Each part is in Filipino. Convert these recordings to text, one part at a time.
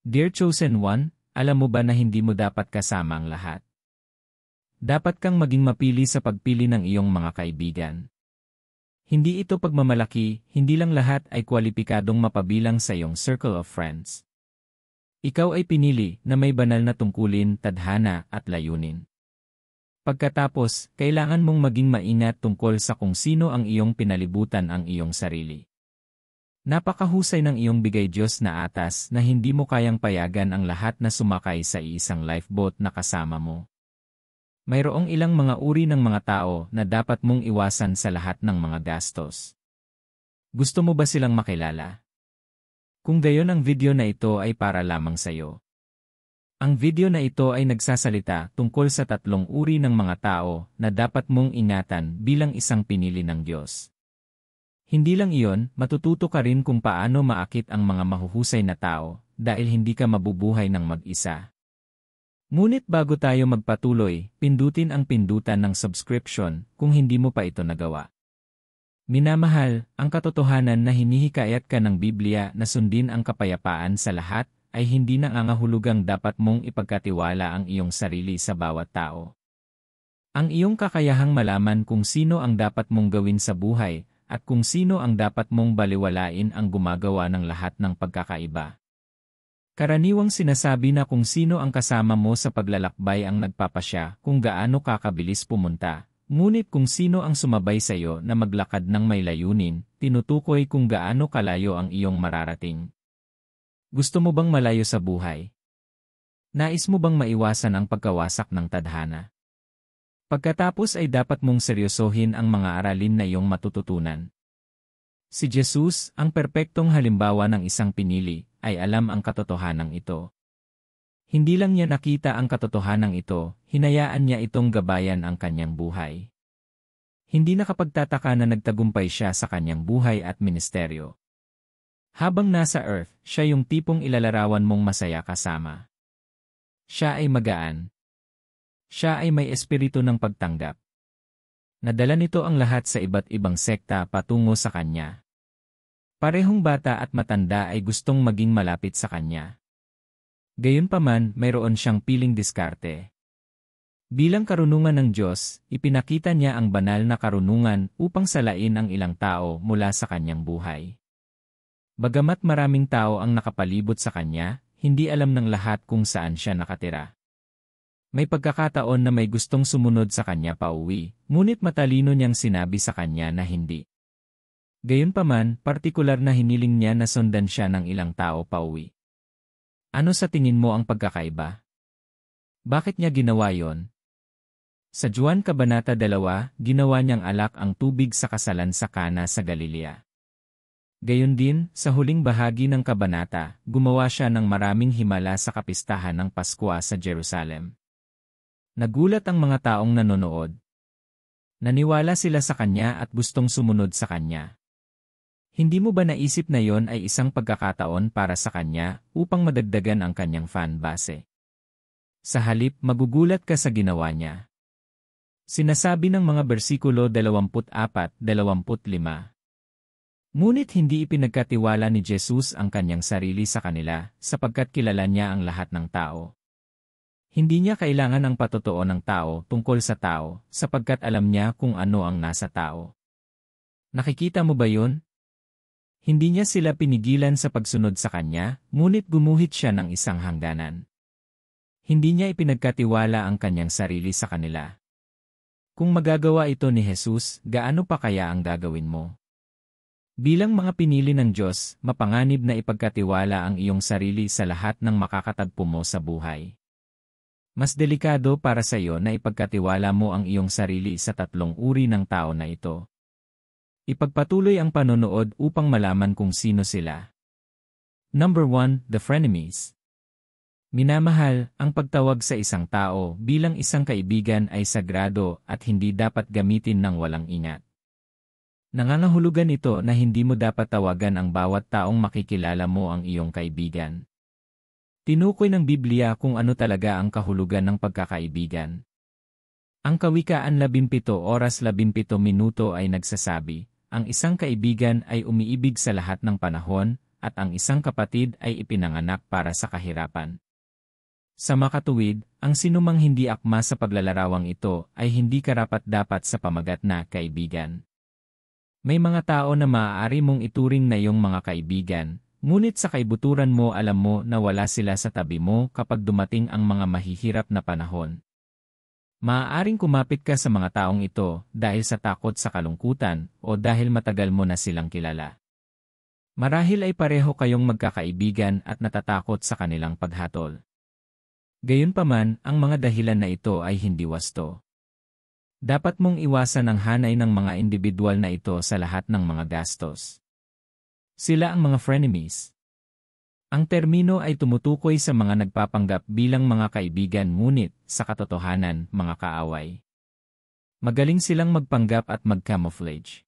Dear Chosen One, alam mo ba na hindi mo dapat kasama ang lahat? Dapat kang maging mapili sa pagpili ng iyong mga kaibigan. Hindi ito pagmamalaki, hindi lang lahat ay kwalipikadong mapabilang sa iyong circle of friends. Ikaw ay pinili na may banal na tungkulin, tadhana at layunin. Pagkatapos, kailangan mong maging maingat tungkol sa kung sino ang iyong pinalibutan ang iyong sarili. Napakahusay ng iyong bigay Diyos na atas na hindi mo kayang payagan ang lahat na sumakay sa iisang lifeboat na kasama mo. Mayroong ilang mga uri ng mga tao na dapat mong iwasan sa lahat ng mga gastos. Gusto mo ba silang makilala? Kung gayon ang video na ito ay para lamang sa iyo. Ang video na ito ay nagsasalita tungkol sa 3 uri ng mga tao na dapat mong ingatan bilang isang pinili ng Diyos. Hindi lang iyon, matututo ka rin kung paano maakit ang mga mahuhusay na tao dahil hindi ka mabubuhay ng mag-isa. Ngunit bago tayo magpatuloy, pindutin ang pindutan ng subscription kung hindi mo pa ito nagawa. Minamahal, ang katotohanan na hinihikayat ka ng Biblia na sundin ang kapayapaan sa lahat ay hindi nangangahulugang dapat mong ipagkatiwala ang iyong sarili sa bawat tao. Ang iyong kakayahang malaman kung sino ang dapat mong gawin sa buhay at kung sino ang dapat mong baliwalain ang gumagawa ng lahat ng pagkakaiba. Karaniwang sinasabi na kung sino ang kasama mo sa paglalakbay ang nagpapasya kung gaano kakabilis pumunta, ngunit kung sino ang sumabay sa iyo na maglakad ng may layunin, tinutukoy kung gaano kalayo ang iyong mararating. Gusto mo bang malayo sa buhay? Nais mo bang maiwasan ang pagkawasak ng tadhana? Pagkatapos ay dapat mong seryosohin ang mga aralin na iyong matututunan. Si Jesus, ang perpektong halimbawa ng isang pinili, ay alam ang katotohanan ito. Hindi lang niya nakita ang katotohanan ito, hinayaan niya itong gabayan ang kanyang buhay. Hindi nakapagtataka na nagtagumpay siya sa kanyang buhay at ministeryo. Habang nasa earth, siya yung tipong ilalarawan mong masaya kasama. Siya ay magaan. Siya ay may espiritu ng pagtanggap. Nadala nito ang lahat sa iba't ibang sekta patungo sa kanya. Parehong bata at matanda ay gustong maging malapit sa kanya. Gayunpaman, mayroon siyang piling diskarte. Bilang karunungan ng Diyos, ipinakita niya ang banal na karunungan upang salain ang ilang tao mula sa kanyang buhay. Bagamat maraming tao ang nakapalibot sa kanya, hindi alam ng lahat kung saan siya nakatira. May pagkakataon na may gustong sumunod sa kanya pauwi, ngunit matalino niyang sinabi sa kanya na hindi. Gayunpaman, partikular na hiniling niya na sundan siya ng ilang tao pauwi. Ano sa tingin mo ang pagkakaiba? Bakit niya ginawa yon? Sa Juan Kabanata 2, ginawa niyang alak ang tubig sa kasalan sa Kana sa Galilea. Gayon din, sa huling bahagi ng kabanata, gumawa siya ng maraming himala sa kapistahan ng Pasko sa Jerusalem. Nagulat ang mga taong nanonood. Naniwala sila sa kanya at gustong sumunod sa kanya. Hindi mo ba naisip na yon ay isang pagkakataon para sa kanya upang madagdagan ang kanyang fan base? Sa halip, magugulat ka sa ginawa niya. Sinasabi ng mga bersikulo 24-25. Ngunit hindi ipinagkatiwala ni Jesus ang kanyang sarili sa kanila sapagkat kilala niya ang lahat ng tao. Hindi niya kailangan ang patotoo ng tao tungkol sa tao sapagkat alam niya kung ano ang nasa tao. Nakikita mo ba yun? Hindi niya sila pinigilan sa pagsunod sa kanya, ngunit gumuhit siya ng isang hangganan. Hindi niya ipinagkatiwala ang kanyang sarili sa kanila. Kung magagawa ito ni Jesus, gaano pa kaya ang gagawin mo? Bilang mga pinili ng Diyos, mapanganib na ipagkatiwala ang iyong sarili sa lahat ng makakatagpo mo sa buhay. Mas delikado para sa iyo na ipagkatiwala mo ang iyong sarili sa 3 uri ng tao na ito. Ipagpatuloy ang panonood upang malaman kung sino sila. Number 1, the frenemies. Minamahal, ang pagtawag sa isang tao bilang isang kaibigan ay sagrado at hindi dapat gamitin ng walang ingat. Nangangahulugan ito na hindi mo dapat tawagan ang bawat taong makikilala mo ang iyong kaibigan. Tinukoy ng Biblia kung ano talaga ang kahulugan ng pagkakaibigan. Ang Kawikaan 17:17 ay nagsasabi, ang isang kaibigan ay umiibig sa lahat ng panahon, at ang isang kapatid ay ipinanganak para sa kahirapan. Sa makatuwid, ang sinumang hindi akma sa paglalarawang ito ay hindi karapat-dapat sa pamagat na kaibigan. May mga tao na maaari mong ituring na iyong mga kaibigan, ngunit sa kaibuturan mo alam mo na wala sila sa tabi mo kapag dumating ang mga mahihirap na panahon. Maaaring kumapit ka sa mga taong ito dahil sa takot sa kalungkutan o dahil matagal mo na silang kilala. Marahil ay pareho kayong magkakaibigan at natatakot sa kanilang paghatol. Gayunpaman, ang mga dahilan na ito ay hindi wasto. Dapat mong iwasan ang hanay ng mga individual na ito sa lahat ng mga gastos. Sila ang mga frenemies. Ang termino ay tumutukoy sa mga nagpapanggap bilang mga kaibigan ngunit, sa katotohanan, mga kaaway. Magaling silang magpanggap at mag-camouflage.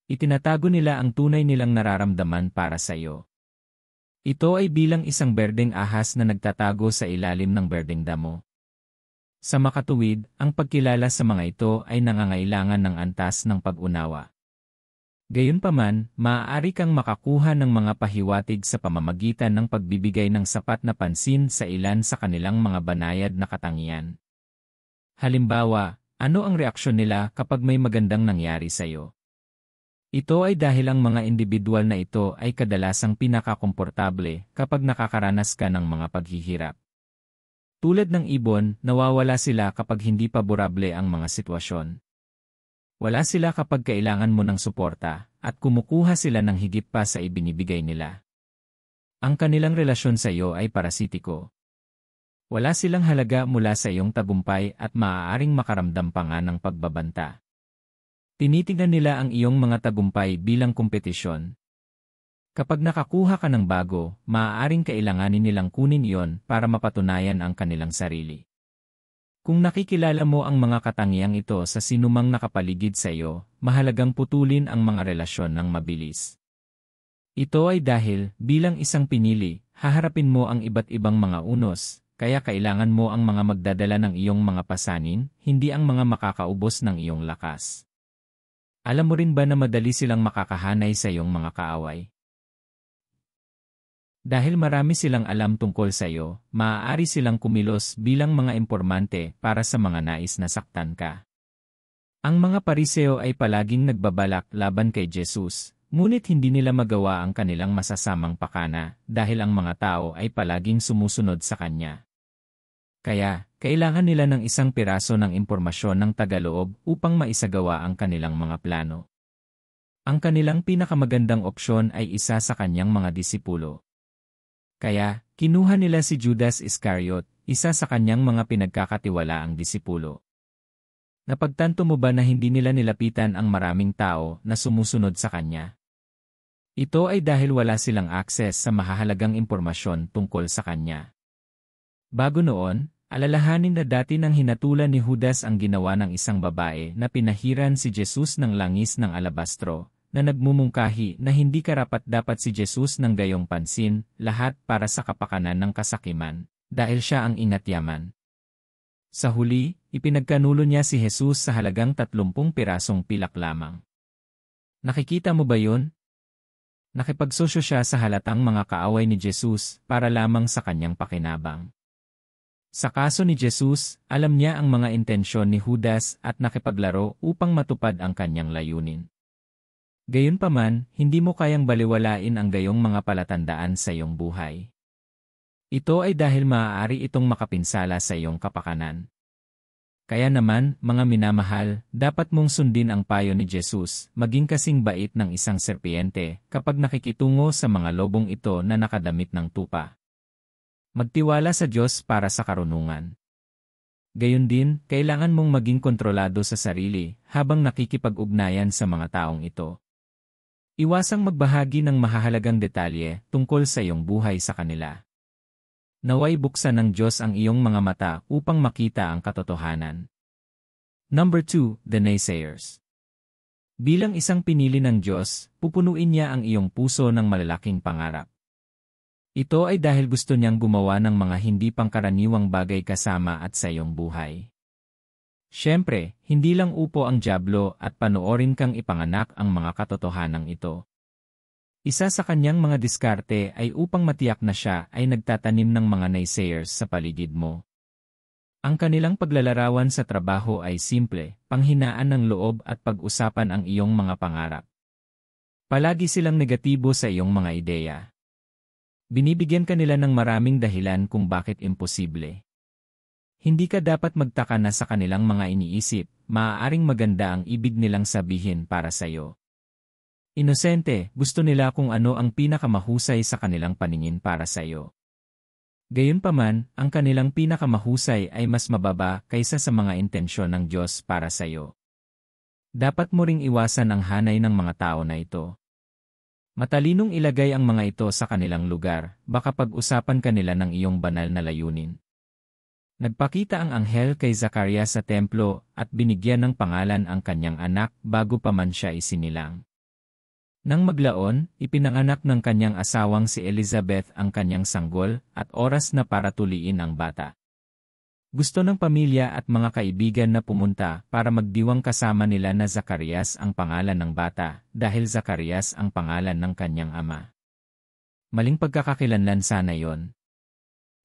Itinatago nila ang tunay nilang nararamdaman para sa iyo. Ito ay bilang isang berdeng ahas na nagtatago sa ilalim ng berdeng damo. Sa makatuwid, ang pagkilala sa mga ito ay nangangailangan ng antas ng pag-unawa. Gayunpaman, maaari kang makakuha ng mga pahiwatig sa pamamagitan ng pagbibigay ng sapat na pansin sa ilan sa kanilang mga banayad na katangian. Halimbawa, ano ang reaksyon nila kapag may magandang nangyari sa iyo? Ito ay dahil ang mga individual na ito ay kadalasang pinakakomportable kapag nakakaranas ka ng mga paghihirap. Tulad ng ibon, nawawala sila kapag hindi paborable ang mga sitwasyon. Wala sila kapag kailangan mo ng suporta, at kumukuha sila ng higit pa sa ibinibigay nila. Ang kanilang relasyon sa iyo ay parasitiko. Wala silang halaga mula sa iyong tagumpay at maaaring makaramdam pa nga ng pagbabanta. Tinitingnan nila ang iyong mga tagumpay bilang kompetisyon. Kapag nakakuha ka ng bago, maaaring kailanganin nilang kunin iyon para mapatunayan ang kanilang sarili. Kung nakikilala mo ang mga katangiang ito sa sinumang nakapaligid sa iyo, mahalagang putulin ang mga relasyon ng mabilis. Ito ay dahil, bilang isang pinili, haharapin mo ang iba't ibang mga unos, kaya kailangan mo ang mga magdadala ng iyong mga pasanin, hindi ang mga makakaubos ng iyong lakas. Alam mo rin ba na madali silang makakahanay sa iyong mga kaaway? Dahil marami silang alam tungkol sa iyo, maaari silang kumilos bilang mga impormante para sa mga nais na saktan ka. Ang mga Pariseo ay palaging nagbabalak laban kay Jesus, ngunit hindi nila magawa ang kanilang masasamang pakana dahil ang mga tao ay palaging sumusunod sa kanya. Kaya, kailangan nila ng isang piraso ng impormasyon ng tagaloob upang maisagawa ang kanilang mga plano. Ang kanilang pinakamagandang opsyon ay isa sa kanyang mga disipulo. Kaya, kinuha nila si Judas Iscariot, isa sa kanyang mga pinagkakatiwalaang disipulo. Napagtanto mo ba na hindi nila nilapitan ang maraming tao na sumusunod sa kanya? Ito ay dahil wala silang akses sa mahahalagang impormasyon tungkol sa kanya. Bago noon, alalahanin na dati nang hinatulan ni Judas ang ginawa ng isang babae na pinahiran si Jesus ng langis ng alabastro, na nagmumungkahi na hindi karapat-dapat si Jesus ng gayong pansin, lahat para sa kapakanan ng kasakiman, dahil siya ang inatyaman. Sa huli, ipinagkanulo niya si Jesus sa halagang 30 pirasong pilak lamang. Nakikita mo ba yun? Nakipagsosyo siya sa halatang mga kaaway ni Jesus para lamang sa kanyang pakinabang. Sa kaso ni Jesus, alam niya ang mga intensyon ni Judas at nakipaglaro upang matupad ang kanyang layunin. Gayunpaman, hindi mo kayang baliwalain ang gayong mga palatandaan sa iyong buhay. Ito ay dahil maaari itong makapinsala sa iyong kapakanan. Kaya naman, mga minamahal, dapat mong sundin ang payo ni Jesus, maging kasing bait ng isang serpiente kapag nakikitungo sa mga lobong ito na nakadamit ng tupa. Magtiwala sa Diyos para sa karunungan. Gayon din, kailangan mong maging kontrolado sa sarili habang nakikipag-ugnayan sa mga taong ito. Iwasang magbahagi ng mahahalagang detalye tungkol sa iyong buhay sa kanila. Naway buksan ng Diyos ang iyong mga mata upang makita ang katotohanan. Number 2, the naysayers. Bilang isang pinili ng Diyos, pupunuin niya ang iyong puso ng malalaking pangarap. Ito ay dahil gusto niyang gumawa ng mga hindi pangkaraniwang bagay kasama at sa iyong buhay. Siyempre, hindi lang upo ang dyablo at panoorin kang ipanganak ang mga katotohanang ito. Isa sa kanyang mga diskarte ay upang matiyak na siya ay nagtatanim ng mga naysayers sa paligid mo. Ang kanilang paglalarawan sa trabaho ay simple, panghinaan ng loob at pag-usapan ang iyong mga pangarap. Palagi silang negatibo sa iyong mga ideya. Binibigyan ka nila ng maraming dahilan kung bakit imposible. Hindi ka dapat magtaka na sa kanilang mga iniisip, maaaring maganda ang ibig nilang sabihin para sa iyo. Inosente, gusto nila kung ano ang pinakamahusay sa kanilang paningin para sa iyo. Gayunpaman, ang kanilang pinakamahusay ay mas mababa kaysa sa mga intensyon ng Diyos para sa iyo. Dapat mo ring iwasan ang hanay ng mga tao na ito. Matalinong ilagay ang mga ito sa kanilang lugar, baka pag-usapan ka nila ng iyong banal na layunin. Nagpakita ang anghel kay Zacarias sa templo at binigyan ng pangalan ang kanyang anak bago pa man siya isinilang. Nang maglaon, ipinanganak ng kanyang asawang si Elizabeth ang kanyang sanggol at oras na para tuliin ang bata. Gusto ng pamilya at mga kaibigan na pumunta para magdiwang kasama nila na Zacarias ang pangalan ng bata dahil Zacarias ang pangalan ng kanyang ama. Maling pagkakakilanlan sana yon.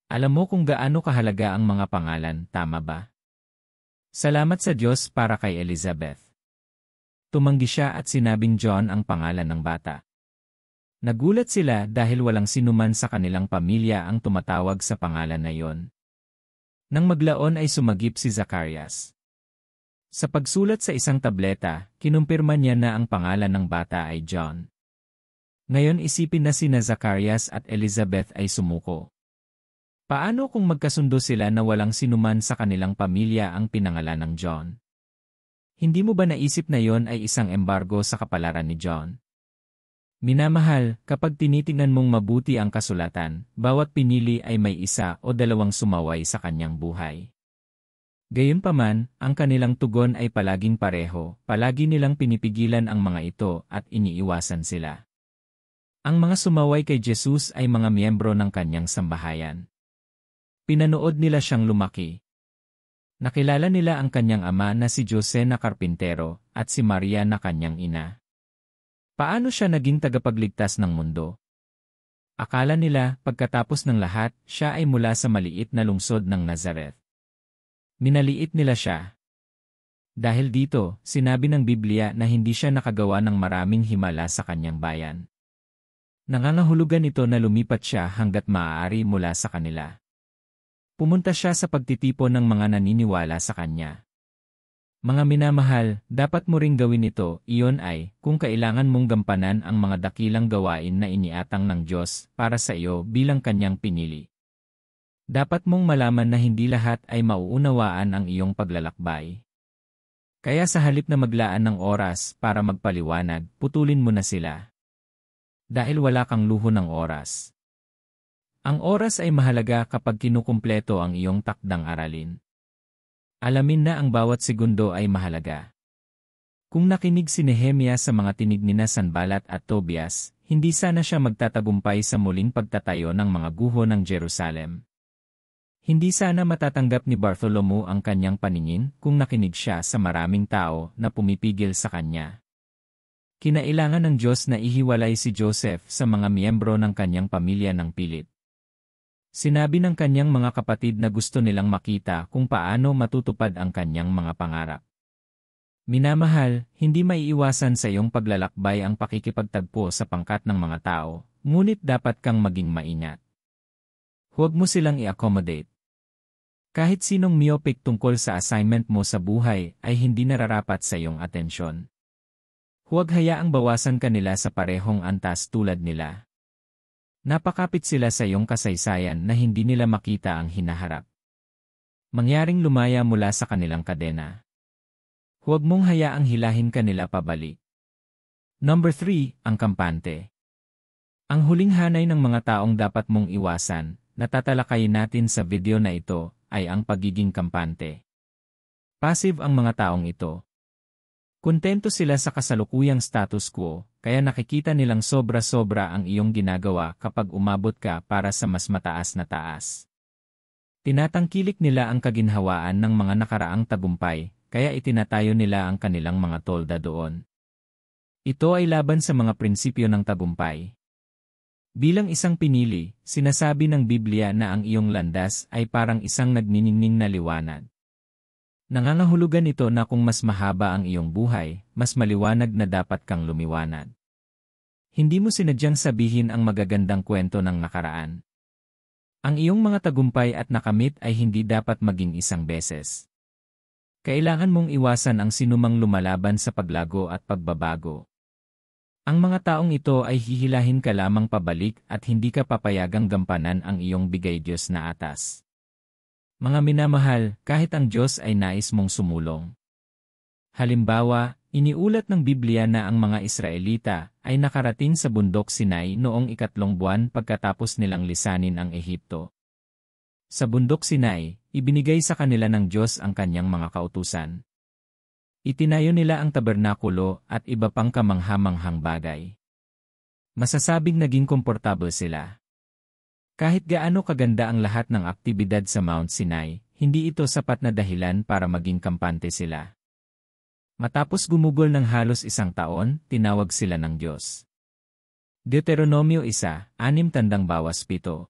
Alam mo kung gaano kahalaga ang mga pangalan, tama ba? Salamat sa Diyos para kay Elizabeth. Tumanggi siya at sinabing John ang pangalan ng bata. Nagulat sila dahil walang sinuman sa kanilang pamilya ang tumatawag sa pangalan na yon. Nang maglaon ay sumagip si Zacarias. Sa pagsulat sa isang tableta, kinumpirma niya na ang pangalan ng bata ay John. Ngayon isipin na sina Zacarias at Elizabeth ay sumuko. Paano kung magkasundo sila na walang sinuman sa kanilang pamilya ang pinangalan ng John? Hindi mo ba naisip na yon ay isang embargo sa kapalaran ni John? Minamahal, kapag tinitingnan mong mabuti ang kasulatan, bawat pinili ay may isa o dalawang sumaway sa kanyang buhay. Gayunpaman, ang kanilang tugon ay palaging pareho, palagi nilang pinipigilan ang mga ito at iniiwasan sila. Ang mga sumaway kay Jesus ay mga miyembro ng kanyang sambahayan. Pinanood nila siyang lumaki. Nakilala nila ang kanyang ama na si Jose na karpintero at si Maria na kanyang ina. Paano siya naging tagapagligtas ng mundo? Akala nila, pagkatapos ng lahat, siya ay mula sa maliit na lungsod ng Nazareth. Minaliit nila siya. Dahil dito, sinabi ng Biblia na hindi siya nakagawa ng maraming himala sa kanyang bayan. Nangangahulugan ito na lumipat siya hanggat maaari mula sa kanila. Pumunta siya sa pagtitipon ng mga naniniwala sa kanya. Mga minamahal, dapat mo ring gawin ito, iyon ay, kung kailangan mong gampanan ang mga dakilang gawain na iniatang ng Diyos para sa iyo bilang kanyang pinili. Dapat mong malaman na hindi lahat ay mauunawaan ang iyong paglalakbay. Kaya sa halip na maglaan ng oras para magpaliwanag, putulin mo na sila. Dahil wala kang luho ng oras. Ang oras ay mahalaga kapag kinukumpleto ang iyong takdang aralin. Alamin na ang bawat segundo ay mahalaga. Kung nakinig si Nehemia sa mga tinig ni Sanballat at Tobias, hindi sana siya magtatagumpay sa muling pagtatayo ng mga guho ng Jerusalem. Hindi sana matatanggap ni Bartholomew ang kanyang paningin kung nakinig siya sa maraming tao na pumipigil sa kanya. Kinailangan ng Diyos na ihiwalay si Joseph sa mga miyembro ng kanyang pamilya ng pilit. Sinabi ng kanyang mga kapatid na gusto nilang makita kung paano matutupad ang kanyang mga pangarap. Minamahal, hindi maiiwasan sa iyong paglalakbay ang pakikipagtagpo sa pangkat ng mga tao, ngunit dapat kang maging maingat. Huwag mo silang i-accommodate. Kahit sinong myopic tungkol sa assignment mo sa buhay ay hindi nararapat sa iyong atensyon. Huwag hayaang bawasan ka nila sa parehong antas tulad nila. Napakapit sila sa iyong kasaysayan na hindi nila makita ang hinaharap. Mangyaring lumaya mula sa kanilang kadena. Huwag mong hayaang hilahin kanila pabalik. Number 3, ang kampante. Ang huling hanay ng mga taong dapat mong iwasan, na tatalakayin natin sa video na ito, ay ang pagiging kampante. Passive ang mga taong ito. Kontento sila sa kasalukuyang status quo, kaya nakikita nilang sobra-sobra ang iyong ginagawa kapag umabot ka para sa mas mataas na taas. Tinatangkilik nila ang kaginhawaan ng mga nakaraang tagumpay, kaya itinatayo nila ang kanilang mga tolda doon. Ito ay laban sa mga prinsipyo ng tagumpay. Bilang isang pinili, sinasabi ng Biblia na ang iyong landas ay parang isang nagniningning na liwanag. Nangangahulugan ito na kung mas mahaba ang iyong buhay, mas maliwanag na dapat kang lumiwanag. Hindi mo sinadyang sabihin ang magagandang kwento ng nakaraan. Ang iyong mga tagumpay at nakamit ay hindi dapat maging isang beses. Kailangan mong iwasan ang sinumang lumalaban sa paglago at pagbabago. Ang mga taong ito ay hihilahin ka lamang pabalik at hindi ka papayagang gampanan ang iyong bigay Diyos na atas. Mga minamahal, kahit ang Diyos ay nais mong sumulong. Halimbawa, iniulat ng Biblia na ang mga Israelita ay nakarating sa bundok Sinai noong 3 buwan pagkatapos nilang lisanin ang Ehipto. Sa bundok Sinai, ibinigay sa kanila ng Diyos ang kanyang mga kautusan. Itinayo nila ang tabernakulo at iba pang kamanghamanghang bagay. Masasabing naging komportable sila. Kahit gaano kaganda ang lahat ng aktibidad sa Mount Sinai, hindi ito sapat na dahilan para maging kampante sila. Matapos gumugol ng halos 1 taon, tinawag sila ng Diyos. Deuteronomio 1:6-7.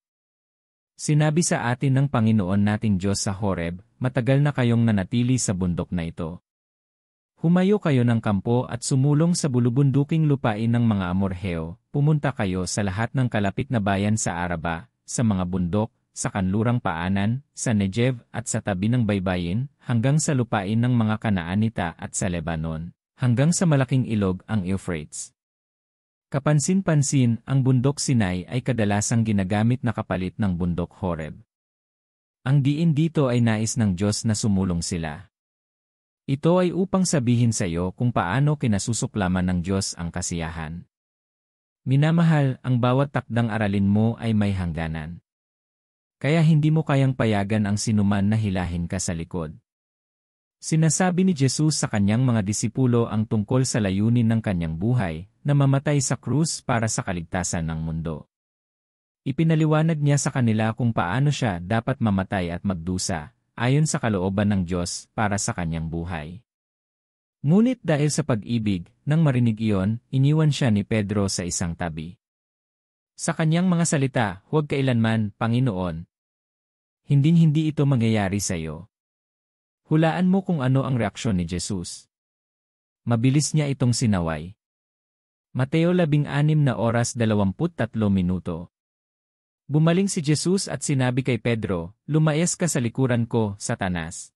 Sinabi sa atin ng Panginoon nating Diyos sa Horeb, matagal na kayong nanatili sa bundok na ito. Humayo kayo ng kampo at sumulong sa bulubunduking lupain ng mga Amorheo, pumunta kayo sa lahat ng kalapit na bayan sa Araba, sa mga bundok, sa kanlurang paanan, sa Negev at sa tabi ng baybayin, hanggang sa lupain ng mga Kanaanita at sa Lebanon, hanggang sa malaking ilog ang Euphrates. Kapansin-pansin, ang bundok Sinai ay kadalasang ginagamit na kapalit ng bundok Horeb. Ang diin dito ay nais ng Diyos na sumulong sila. Ito ay upang sabihin sa iyo kung paano kinasusuklaman ng Diyos ang kasiyahan. Minamahal, ang bawat takdang aralin mo ay may hangganan. Kaya hindi mo kayang payagan ang sinuman na hilahin ka sa likod. Sinasabi ni Jesus sa kanyang mga disipulo ang tungkol sa layunin ng kanyang buhay, na mamatay sa krus para sa kaligtasan ng mundo. Ipinaliwanag niya sa kanila kung paano siya dapat mamatay at magdusa, ayon sa kalooban ng Diyos para sa kanyang buhay. Ngunit dahil sa pag-ibig, nang marinig iyon, iniwan siya ni Pedro sa isang tabi. Sa kanyang mga salita, huwag kailanman, Panginoon. Hinding-hindi ito mangyayari sa iyo. Hulaan mo kung ano ang reaksyon ni Jesus. Mabilis niya itong sinaway. Mateo 16:23. Bumaling si Jesus at sinabi kay Pedro, "Lumayas ka sa likuran ko, Satanas.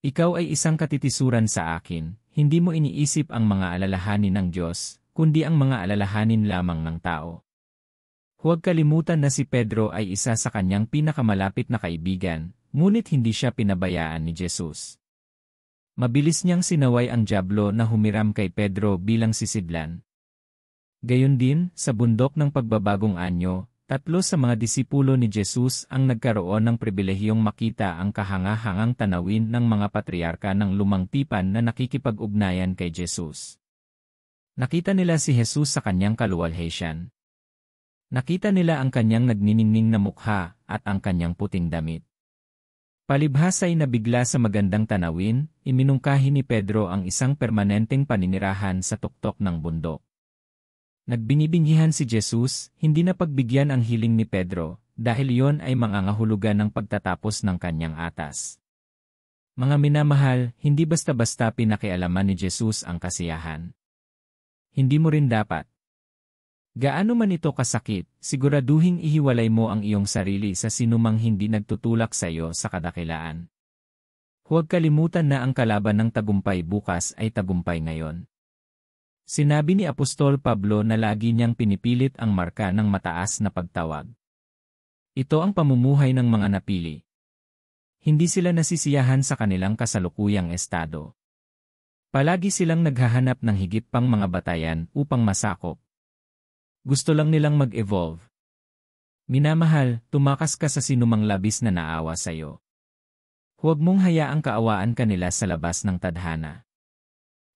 Ikaw ay isang katitisuran sa akin, hindi mo iniisip ang mga alalahanin ng Diyos, kundi ang mga alalahanin lamang ng tao." Huwag kalimutan na si Pedro ay isa sa kanyang pinakamalapit na kaibigan, ngunit hindi siya pinabayaan ni Jesus. Mabilis niyang sinaway ang dyablo na humiram kay Pedro bilang sisidlan. Gayon din, sa bundok ng pagbabagong anyo, 3 sa mga disipulo ni Jesus ang nagkaroon ng pribilehiyong makita ang kahanga-hangang tanawin ng mga patriarka ng lumang tipan na nakikipag-ugnayan kay Jesus. Nakita nila si Jesus sa kanyang kaluwalhatian. Nakita nila ang kanyang nagniningning na mukha at ang kanyang puting damit. Palibhas ay nabigla sa magandang tanawin, iminungkahi ni Pedro ang isang permanenteng paninirahan sa tuktok ng bundok. Nagbinibinghihan si Jesus, hindi na pagbigyan ang hiling ni Pedro, dahil iyon ay mangangahulugan ng pagtatapos ng kanyang atas. Mga minamahal, hindi basta-basta pinakialaman ni Jesus ang kasiyahan. Hindi mo rin dapat. Gaano man ito kasakit, siguraduhing ihiwalay mo ang iyong sarili sa sinumang hindi nagtutulak sa iyo sa kadakilaan. Huwag kalimutan na ang kalaban ng tagumpay bukas ay tagumpay ngayon. Sinabi ni Apostol Pablo na lagi niyang pinipilit ang marka ng mataas na pagtawag. Ito ang pamumuhay ng mga napili. Hindi sila nasisiyahan sa kanilang kasalukuyang estado. Palagi silang naghahanap ng higit pang mga batayan upang masakop. Gusto lang nilang mag-evolve. Minamahal, tumakas ka sa sinumang labis na naawa sa iyo. Huwag mong hayaang kaawaan kanila sa labas ng tadhana.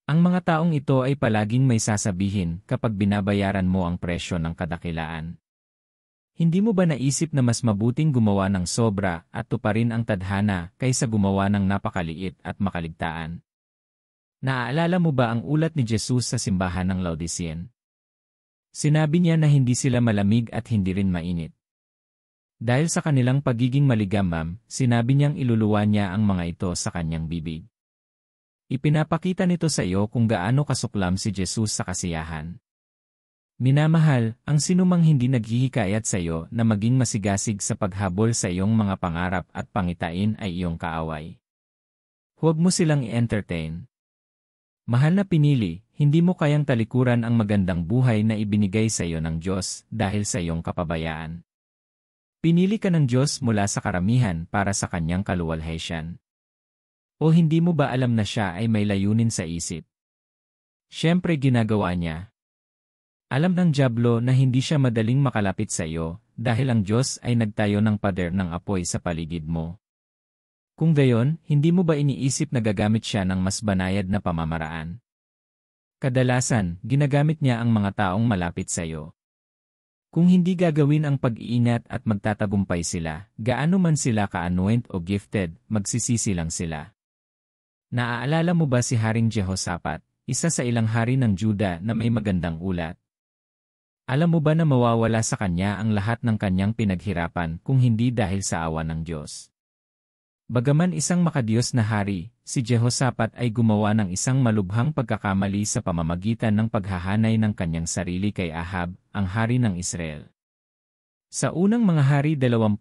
Ang mga taong ito ay palaging may sasabihin kapag binabayaran mo ang presyo ng kadakilaan. Hindi mo ba naisip na mas mabuting gumawa ng sobra at tuparin ang tadhana kaysa gumawa ng napakaliit at makaligtaan? Naaalala mo ba ang ulat ni Jesus sa simbahan ng Laodicean? Sinabi niya na hindi sila malamig at hindi rin mainit. Dahil sa kanilang pagiging maligamgam, sinabi niyang iluluwa niya ang mga ito sa kanyang bibig. Ipinapakita nito sa iyo kung gaano kasuklam si Jesus sa kasiyahan. Minamahal, ang sinumang hindi naghihikayat sa iyo na maging masigasig sa paghabol sa iyong mga pangarap at pangitain ay iyong kaaway. Huwag mo silang i-entertain. Mahal na pinili, hindi mo kayang talikuran ang magandang buhay na ibinigay sa iyo ng Diyos dahil sa iyong kapabayaan. Pinili ka ng Diyos mula sa karamihan para sa kanyang kaluwalhatian. O hindi mo ba alam na siya ay may layunin sa isip? Siyempre ginagawa niya. Alam ng dyablo na hindi siya madaling makalapit sa iyo dahil ang Diyos ay nagtayo ng pader ng apoy sa paligid mo. Kung gayon, hindi mo ba iniisip na gagamit siya ng mas banayad na pamamaraan? Kadalasan, ginagamit niya ang mga taong malapit sa iyo. Kung hindi gagawin ang pag-iingat at magtatagumpay sila, gaano man sila ka-anoint o gifted, magsisisi lang sila. Naaalala mo ba si Haring Jehoshaphat, isa sa ilang hari ng Juda na may magandang ulat? Alam mo ba na mawawala sa kanya ang lahat ng kanyang pinaghirapan kung hindi dahil sa awa ng Diyos? Bagaman isang makadiyos na hari, si Jehoshaphat ay gumawa ng isang malubhang pagkakamali sa pamamagitan ng paghahanay ng kanyang sarili kay Ahab, ang hari ng Israel. Sa unang mga hari 22,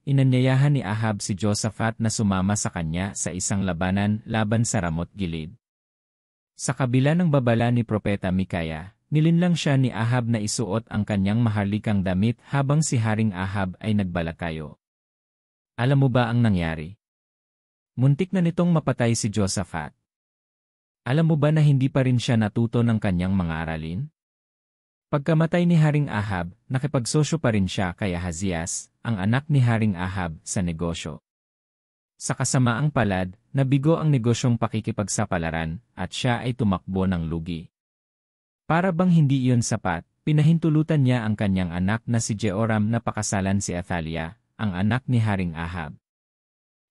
inanyayahan ni Ahab si Jehoshaphat na sumama sa kanya sa isang labanan laban sa Ramot Gilead. Sa kabila ng babala ni Propeta Mikaya, nilinlang siya ni Ahab na isuot ang kanyang maharlikang damit habang si Haring Ahab ay nagbalakayo. Alam mo ba ang nangyari? Muntik na nitong mapatay si Jehoshaphat. Alam mo ba na hindi pa rin siya natuto ng kanyang mga aralin? Pagkamatay ni Haring Ahab, nakipagsosyo pa rin siya kay Ahazias, ang anak ni Haring Ahab, sa negosyo. Sa kasamaang palad, nabigo ang negosyong pakikipagsapalaran at siya ay tumakbo ng lugi. Para bang hindi iyon sapat, pinahintulutan niya ang kanyang anak na si Jehoram na pakasalan si Athalia, ang anak ni Haring Ahab.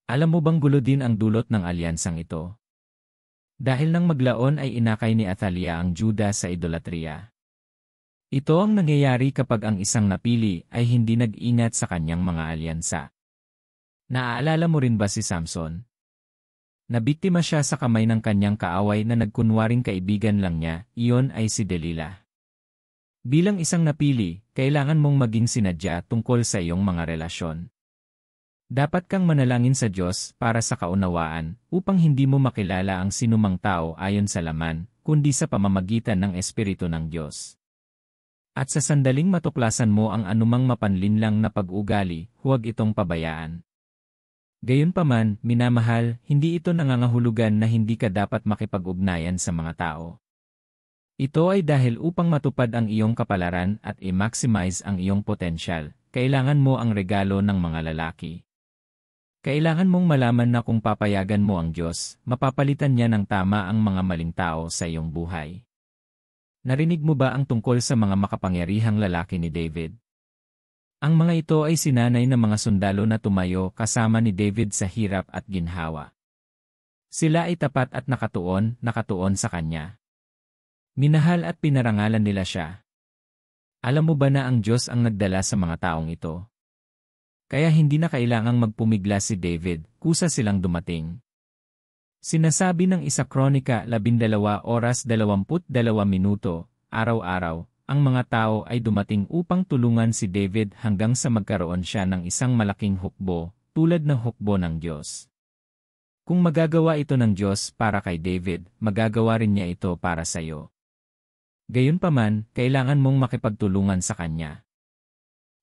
Alam mo bang gulo din ang dulot ng alyansang ito? Dahil nang maglaon ay inakay ni Athalia ang Juda sa idolatriya. Ito ang nangyayari kapag ang isang napili ay hindi nag-ingat sa kanyang mga alyansa. Naaalala mo rin ba si Samson? Nabiktima siya sa kamay ng kanyang kaaway na nagkunwaring kaibigan lang niya, iyon ay si Delilah. Bilang isang napili, kailangan mong maging sinadya tungkol sa iyong mga relasyon. Dapat kang manalangin sa Diyos para sa kaunawaan upang hindi mo makilala ang sinumang tao ayon sa laman, kundi sa pamamagitan ng Espiritu ng Diyos. At sa sandaling matuklasan mo ang anumang mapanlinlang na pag-ugali, huwag itong pabayaan. Gayunpaman, minamahal, hindi ito nangangahulugan na hindi ka dapat makipag-ugnayan sa mga tao. Ito ay dahil upang matupad ang iyong kapalaran at i-maximize ang iyong potensyal, kailangan mo ang regalo ng mga lalaki. Kailangan mong malaman na kung papayagan mo ang Diyos, mapapalitan niya ng tama ang mga maling tao sa iyong buhay. Narinig mo ba ang tungkol sa mga makapangyarihang lalaki ni David? Ang mga ito ay sinanay ng mga sundalo na tumayo kasama ni David sa hirap at ginhawa. Sila ay tapat at nakatuon sa kanya. Minahal at pinarangalan nila siya. Alam mo ba na ang Diyos ang nagdala sa mga taong ito? Kaya hindi na kailangang magpumigla si David, kusa silang dumating. Sinasabi ng 1 Kronika 12:22, araw-araw, ang mga tao ay dumating upang tulungan si David hanggang sa magkaroon siya ng isang malaking hukbo, tulad ng hukbo ng Diyos. Kung magagawa ito ng Diyos para kay David, magagawa rin niya ito para sa iyo. Gayunpaman, kailangan mong makipagtulungan sa Kanya.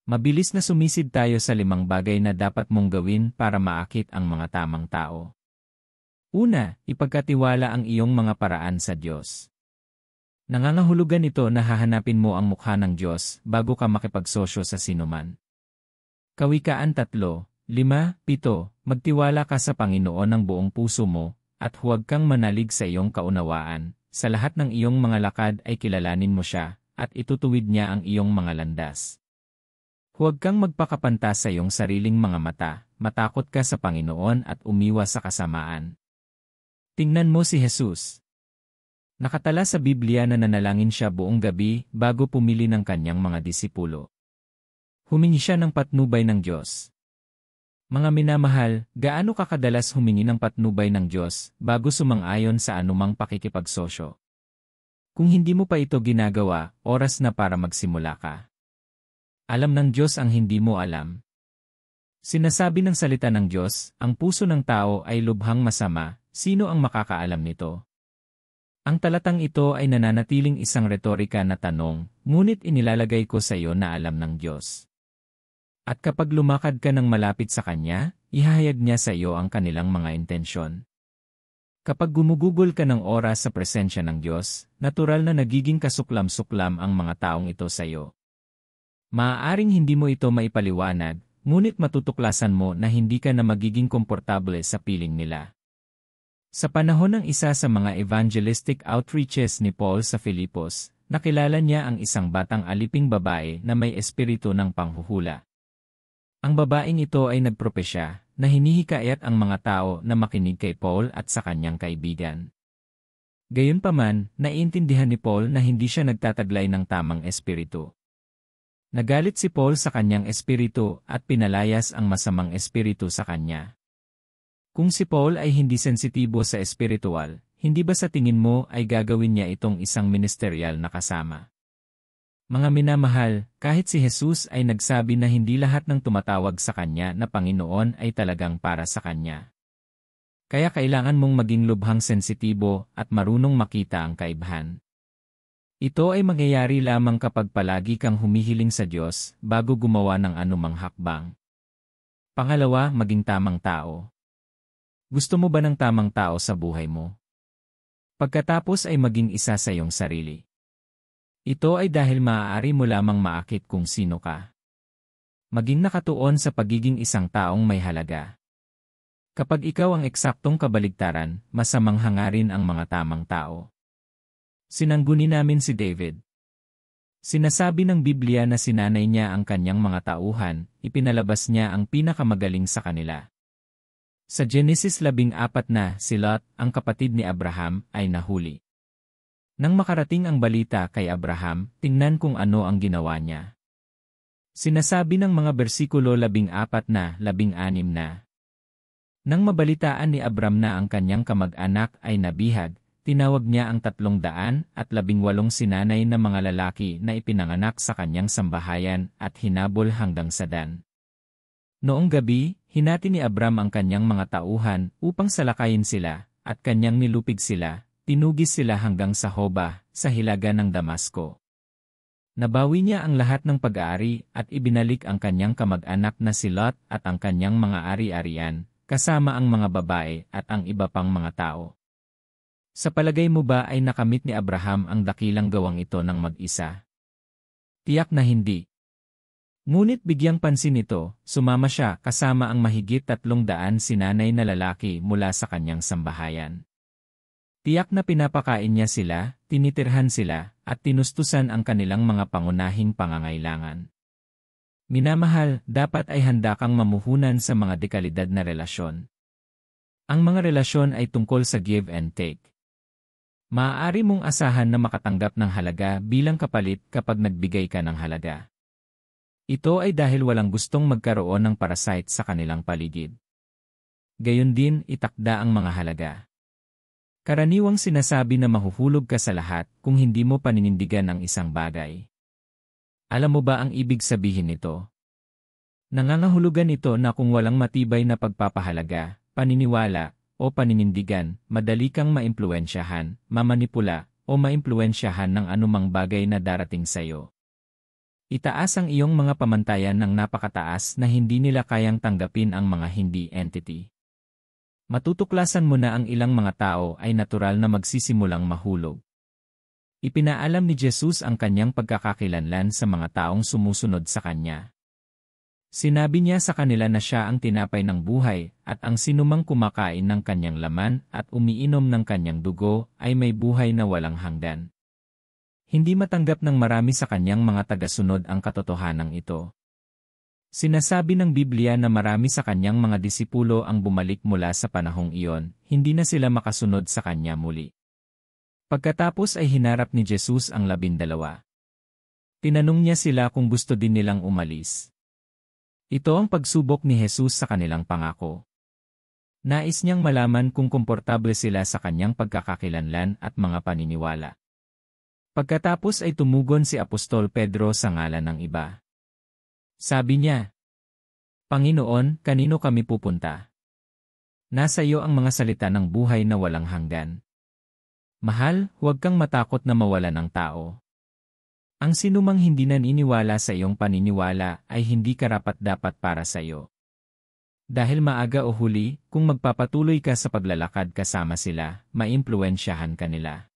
Mabilis na sumisid tayo sa 5 bagay na dapat mong gawin para maakit ang mga tamang tao. Una, ipagkatiwala ang iyong mga paraan sa Diyos. Nangangahulugan ito na hahanapin mo ang mukha ng Diyos bago ka makipagsosyo sa sinuman. Kawikaan 3:5-7, magtiwala ka sa Panginoon ng buong puso mo, at huwag kang manalig sa iyong kaunawaan. Sa lahat ng iyong mga lakad ay kilalanin mo siya, at itutuwid niya ang iyong mga landas. Huwag kang magpakapantas sa iyong sariling mga mata, matakot ka sa Panginoon at umiwas sa kasamaan. Tingnan mo si Jesus. Nakatala sa Biblia na nanalangin siya buong gabi bago pumili ng kanyang mga disipulo. Humingi siya ng patnubay ng Diyos. Mga minamahal, gaano ka kadalas humingi ng patnubay ng Diyos bago sumang-ayon sa anumang pakikipagsosyo? Kung hindi mo pa ito ginagawa, oras na para magsimula ka. Alam ng Diyos ang hindi mo alam. Sinasabi ng salita ng Diyos, ang puso ng tao ay lubhang masama, sino ang makakaalam nito? Ang talatang ito ay nananatiling isang retorika na tanong, ngunit inilalagay ko sa iyo na alam ng Diyos. At kapag lumakad ka ng malapit sa Kanya, ihahayag niya sa iyo ang kanilang mga intensyon. Kapag gumugugol ka ng oras sa presensya ng Diyos, natural na nagiging kasuklam-suklam ang mga taong ito sa iyo. Maaaring hindi mo ito maipaliwanag, ngunit matutuklasan mo na hindi ka na magiging komportable sa piling nila. Sa panahon ng isa sa mga evangelistic outreaches ni Paul sa Filipos, nakilala niya ang isang batang aliping babae na may espiritu ng panghuhula. Ang babaeng ito ay nagpropesya na hinihikayat ang mga tao na makinig kay Paul at sa kanyang kaibigan. Gayunpaman, naiintindihan ni Paul na hindi siya nagtataglay ng tamang espiritu. Nagalit si Paul sa kanyang espiritu at pinalayas ang masamang espiritu sa kanya. Kung si Paul ay hindi sensitibo sa espiritual, hindi ba sa tingin mo ay gagawin niya itong isang ministerial na kasama? Mga minamahal, kahit si Jesus ay nagsabi na hindi lahat ng tumatawag sa Kanya na Panginoon ay talagang para sa Kanya. Kaya kailangan mong maging lubhang sensitibo at marunong makita ang kaibahan. Ito ay mangyayari lamang kapag palagi kang humihiling sa Diyos bago gumawa ng anumang hakbang. Pangalawa, maging tamang tao. Gusto mo ba ng tamang tao sa buhay mo? Pagkatapos ay maging isa sa iyong sarili. Ito ay dahil maaari mo lamang maakit kung sino ka. Maging nakatuon sa pagiging isang taong may halaga. Kapag ikaw ang eksaktong kabaligtaran, masamang hangarin ang mga tamang tao. Sinangguni namin si David. Sinasabi ng Biblia na sinanay niya ang kanyang mga tauhan, ipinalabas niya ang pinakamagaling sa kanila. Sa Genesis 14 na, si Lot, ang kapatid ni Abraham, ay nahuli. Nang makarating ang balita kay Abraham, tingnan kung ano ang ginawa niya. Sinasabi ng mga bersikulo 14 na 16 na. Nang mabalitaan ni Abram na ang kanyang kamag-anak ay nabihag, tinawag niya ang 318 sinanay na mga lalaki na ipinanganak sa kanyang sambahayan at hinabol hanggang sa Dan. Noong gabi, hinati ni Abram ang kanyang mga tauhan upang salakayin sila, at kanyang nilupig sila. Tinugis sila hanggang sa Hoba, sa hilaga ng Damasco. Nabawi niya ang lahat ng pag-aari at ibinalik ang kanyang kamag-anak na si Lot at ang kanyang mga ari-arian, kasama ang mga babae at ang iba pang mga tao. Sa palagay mo ba ay nakamit ni Abraham ang dakilang gawang ito ng mag-isa? Tiyak na hindi. Ngunit bigyang pansin ito, sumama siya kasama ang mahigit 300 sinanay na lalaki mula sa kanyang sambahayan. Tiyak na pinapakain niya sila, tinitirhan sila, at tinustusan ang kanilang mga pangunahing pangangailangan. Minamahal, dapat ay handa kang mamuhunan sa mga dekalidad na relasyon. Ang mga relasyon ay tungkol sa give and take. Maaari mong asahan na makatanggap ng halaga bilang kapalit kapag nagbigay ka ng halaga. Ito ay dahil walang gustong magkaroon ng parasite sa kanilang paligid. Gayon din, itakda ang mga halaga. Karaniwang sinasabi na mahuhulog ka sa lahat kung hindi mo paninindigan ang isang bagay. Alam mo ba ang ibig sabihin nito? Nangangahulugan ito na kung walang matibay na pagpapahalaga, paniniwala, o paninindigan, madali kang maimpluwensyahan, mamanipula, o maimpluwensyahan ng anumang bagay na darating sa iyo. Itaas ang iyong mga pamantayan ng napakataas na hindi nila kayang tanggapin ang mga hindi entity. Matutuklasan mo na ang ilang mga tao ay natural na magsisimulang mahulog. Ipinaalam ni Jesus ang kanyang pagkakakilanlan sa mga taong sumusunod sa kanya. Sinabi niya sa kanila na siya ang tinapay ng buhay at ang sinumang kumakain ng kanyang laman at umiinom ng kanyang dugo ay may buhay na walang hanggan. Hindi matanggap ng marami sa kanyang mga tagasunod ang katotohanan ito. Sinasabi ng Biblia na marami sa kanyang mga disipulo ang bumalik mula sa panahong iyon, hindi na sila makasunod sa kanya muli. Pagkatapos ay hinarap ni Jesus ang 12. Tinanong niya sila kung gusto din nilang umalis. Ito ang pagsubok ni Jesus sa kanilang pangako. Nais niyang malaman kung komportable sila sa kanyang pagkakakilanlan at mga paniniwala. Pagkatapos ay tumugon si Apostol Pedro sa ngalan ng iba. Sabi niya, Panginoon, kanino kami pupunta? Nasa iyo ang mga salita ng buhay na walang hanggan. Mahal, huwag kang matakot na mawalan ng tao. Ang sinumang hindi naniniwala sa iyong paniniwala ay hindi karapat-dapat para sa iyo. Dahil maaga o huli, kung magpapatuloy ka sa paglalakad kasama sila, maimpluwensyahan ka nila.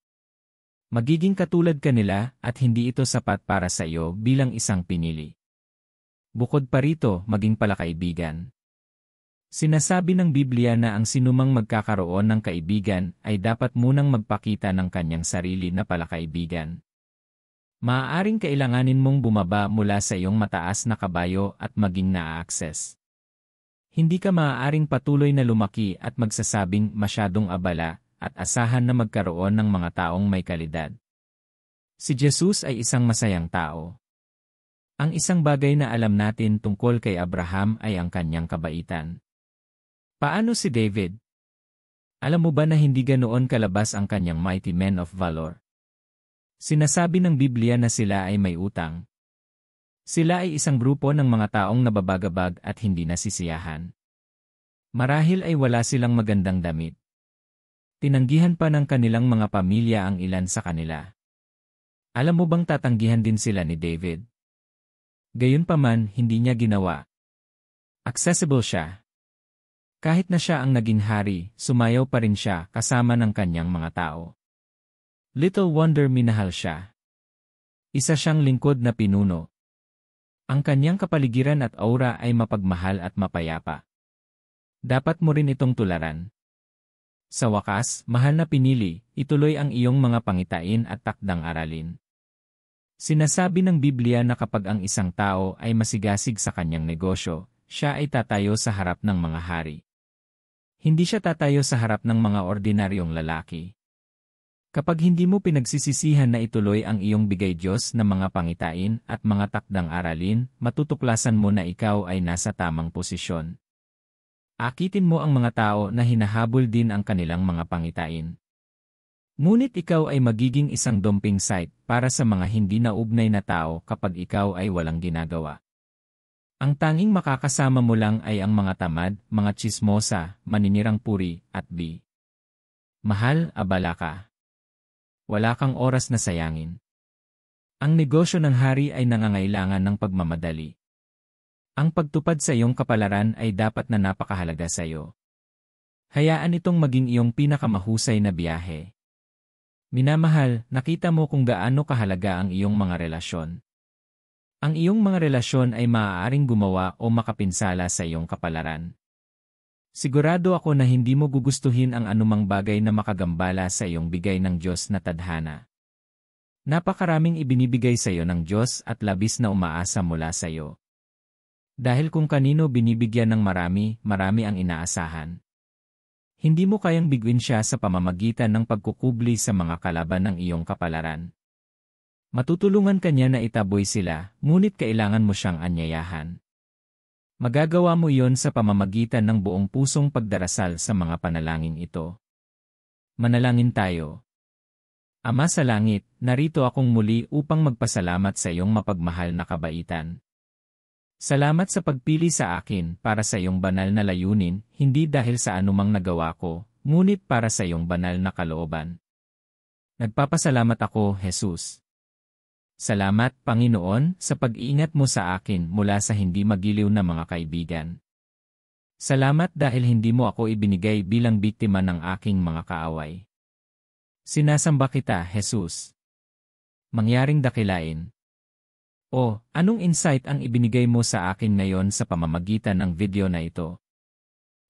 Magiging katulad ka nila at hindi ito sapat para sa iyo bilang isang pinili. Bukod pa rito, maging palakaibigan. Sinasabi ng Biblia na ang sinumang magkakaroon ng kaibigan ay dapat munang magpakita ng kanyang sarili na palakaibigan. Maaaring kailanganin mong bumaba mula sa iyong mataas na kabayo at maging naa-access. Hindi ka maaaring patuloy na lumaki at magsasabing masyadong abala at asahan na magkaroon ng mga taong may kalidad. Si Jesus ay isang masayang tao. Ang isang bagay na alam natin tungkol kay Abraham ay ang kanyang kabaitan. Paano si David? Alam mo ba na hindi ganoon kalabas ang kanyang mighty men of valor? Sinasabi ng Biblia na sila ay may utang. Sila ay isang grupo ng mga taong nababagabag at hindi nasisiyahan. Marahil ay wala silang magandang damit. Tinanggihan pa ng kanilang mga pamilya ang ilan sa kanila. Alam mo bang tatanggihan din sila ni David? Gayunpaman, hindi niya ginawa. Accessible siya. Kahit na siya ang naging hari, sumayaw pa rin siya kasama ng kanyang mga tao. Little wonder minahal siya. Isa siyang lingkod na pinuno. Ang kanyang kapaligiran at aura ay mapagmahal at mapayapa. Dapat mo rin itong tularan. Sa wakas, mahal na pinili, ituloy ang iyong mga pangitain at takdang aralin. Sinasabi ng Biblia na kapag ang isang tao ay masigasig sa kanyang negosyo, siya ay tatayo sa harap ng mga hari. Hindi siya tatayo sa harap ng mga ordinaryong lalaki. Kapag hindi mo pinagsisisihan na ituloy ang iyong bigay Diyos na mga pangitain at mga takdang aralin, matutuklasan mo na ikaw ay nasa tamang posisyon. Akitin mo ang mga tao na hinahabol din ang kanilang mga pangitain. Ngunit ikaw ay magiging isang dumping site para sa mga hindi naugnay na tao kapag ikaw ay walang ginagawa. Ang tanging makakasama mo lang ay ang mga tamad, mga tsismosa, maninirang puri, at bi. Mahal, abala ka. Wala kang oras na sayangin. Ang negosyo ng hari ay nangangailangan ng pagmamadali. Ang pagtupad sa iyong kapalaran ay dapat na napakahalaga sa iyo. Hayaan itong maging iyong pinakamahusay na biyahe. Minamahal, nakita mo kung gaano kahalaga ang iyong mga relasyon. Ang iyong mga relasyon ay maaaring gumawa o makapinsala sa iyong kapalaran. Sigurado ako na hindi mo gugustuhin ang anumang bagay na makagambala sa iyong bigay ng Diyos na tadhana. Napakaraming ibinibigay sa iyo ng Diyos at labis na umaasa mula sa iyo. Dahil kung kanino binibigyan ng marami, marami ang inaasahan. Hindi mo kayang biguin siya sa pamamagitan ng pagkukubli sa mga kalaban ng iyong kapalaran. Matutulungan ka niya na itaboy sila, ngunit kailangan mo siyang anyayahan. Magagawa mo iyon sa pamamagitan ng buong pusong pagdarasal sa mga panalangin ito. Manalangin tayo. Ama sa langit, narito akong muli upang magpasalamat sa iyong mapagmahal na kabaitan. Salamat sa pagpili sa akin para sa iyong banal na layunin, hindi dahil sa anumang nagawa ko, ngunit para sa iyong banal na kalooban. Nagpapasalamat ako, Jesus. Salamat, Panginoon, sa pag-iingat mo sa akin mula sa hindi magiliw na mga kaibigan. Salamat dahil hindi mo ako ibinigay bilang biktima ng aking mga kaaway. Sinasamba kita, Jesus. Mangyaring dakilain. O, anong insight ang ibinigay mo sa akin ngayon sa pamamagitan ng video na ito?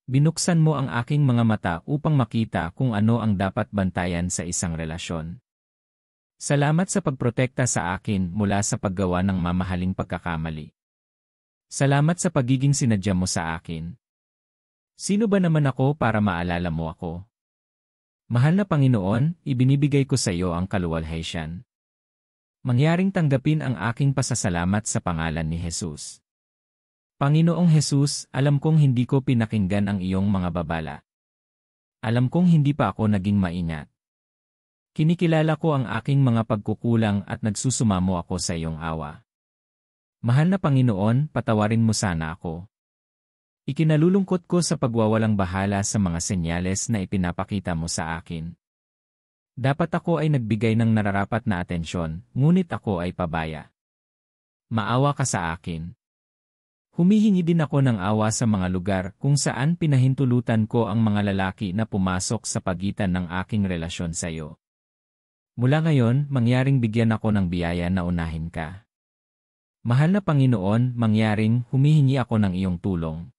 Binuksan mo ang aking mga mata upang makita kung ano ang dapat bantayan sa isang relasyon. Salamat sa pagprotekta sa akin mula sa paggawa ng mamahaling pagkakamali. Salamat sa pagiging sinadya mo sa akin. Sino ba naman ako para maalala mo ako? Mahal na Panginoon, ibinibigay ko sa iyo ang kaluwalhatian. Mangyaring tanggapin ang aking pasasalamat sa pangalan ni Jesus. Panginoong Jesus, alam kong hindi ko pinakinggan ang iyong mga babala. Alam kong hindi pa ako naging maingat. Kinikilala ko ang aking mga pagkukulang at nagsusumamo ako sa iyong awa. Mahal na Panginoon, patawarin mo sana ako. Ikinalulungkot ko sa pagwawalang bahala sa mga senyales na ipinapakita mo sa akin. Dapat ako ay nagbigay ng nararapat na atensyon, ngunit ako ay pabaya. Maawa ka sa akin. Humihingi din ako ng awa sa mga lugar kung saan pinahintulutan ko ang mga lalaki na pumasok sa pagitan ng aking relasyon sa iyo. Mula ngayon, mangyaring bigyan ako ng biyaya na unahin ka. Mahal na Panginoon, mangyaring humihingi ako ng iyong tulong.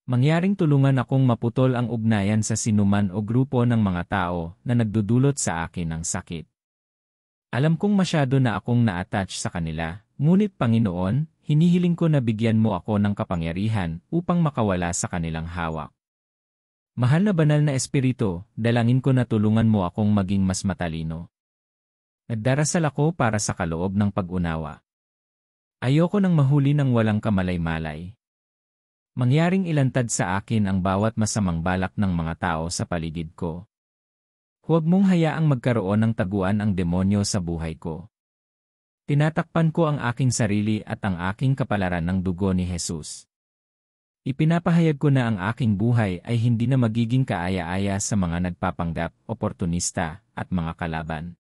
Mangyaring tulungan akong maputol ang ugnayan sa sinuman o grupo ng mga tao na nagdudulot sa akin ng sakit. Alam kong masyado na akong na-attach sa kanila, ngunit Panginoon, hinihiling ko na bigyan mo ako ng kapangyarihan upang makawala sa kanilang hawak. Mahal na banal na Espiritu, dalangin ko na tulungan mo akong maging mas matalino. Nagdarasal ako para sa kaloob ng pag-unawa. Ayoko nang mahuli ng walang kamalay-malay. Mangyaring ilantad sa akin ang bawat masamang balak ng mga tao sa paligid ko. Huwag mong hayaang magkaroon ng taguan ang demonyo sa buhay ko. Tinatakpan ko ang aking sarili at ang aking kapalaran ng dugo ni Jesus. Ipinapahayag ko na ang aking buhay ay hindi na magiging kaaya-aya sa mga nagpapanggap, oportunista, at mga kalaban.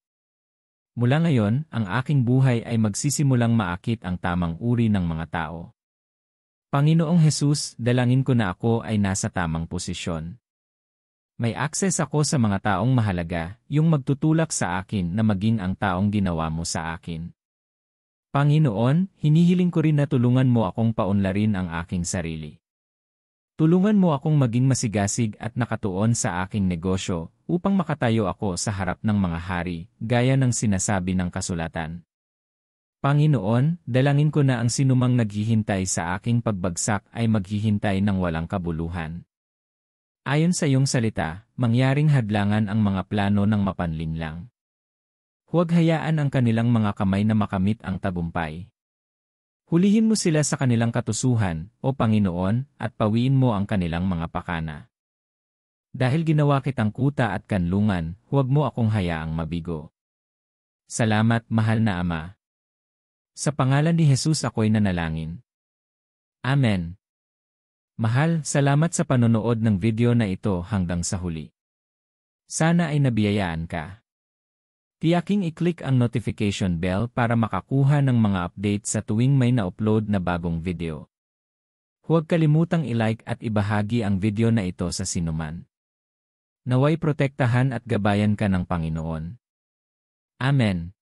Mula ngayon, ang aking buhay ay magsisimulang maakit ang tamang uri ng mga tao. Panginoong Jesus, dalangin ko na ako ay nasa tamang posisyon. May access ako sa mga taong mahalaga, yung magtutulak sa akin na maging ang taong ginawa mo sa akin. Panginoon, hinihiling ko rin na tulungan mo akong paunlarin ang aking sarili. Tulungan mo akong maging masigasig at nakatuon sa aking negosyo upang makatayo ako sa harap ng mga hari, gaya ng sinasabi ng kasulatan. Panginoon, dalangin ko na ang sinumang naghihintay sa aking pagbagsak ay maghihintay ng walang kabuluhan. Ayon sa iyong salita, mangyaring hadlangan ang mga plano ng mapanlinlang. Huwag hayaan ang kanilang mga kamay na makamit ang tagumpay. Hulihin mo sila sa kanilang katusuhan, O Panginoon, at pawiin mo ang kanilang mga pakana. Dahil ginawa kitang kuta at kanlungan, huwag mo akong hayaang mabigo. Salamat, mahal na Ama. Sa pangalan ni Jesus ako'y nanalangin. Amen. Mahal, salamat sa panonood ng video na ito hanggang sa huli. Sana ay nabiyayaan ka. Tiyaking i-click ang notification bell para makakuha ng mga update sa tuwing may na-upload na bagong video. Huwag kalimutang i-like at ibahagi ang video na ito sa sinuman. Naway protektahan at gabayan ka ng Panginoon. Amen.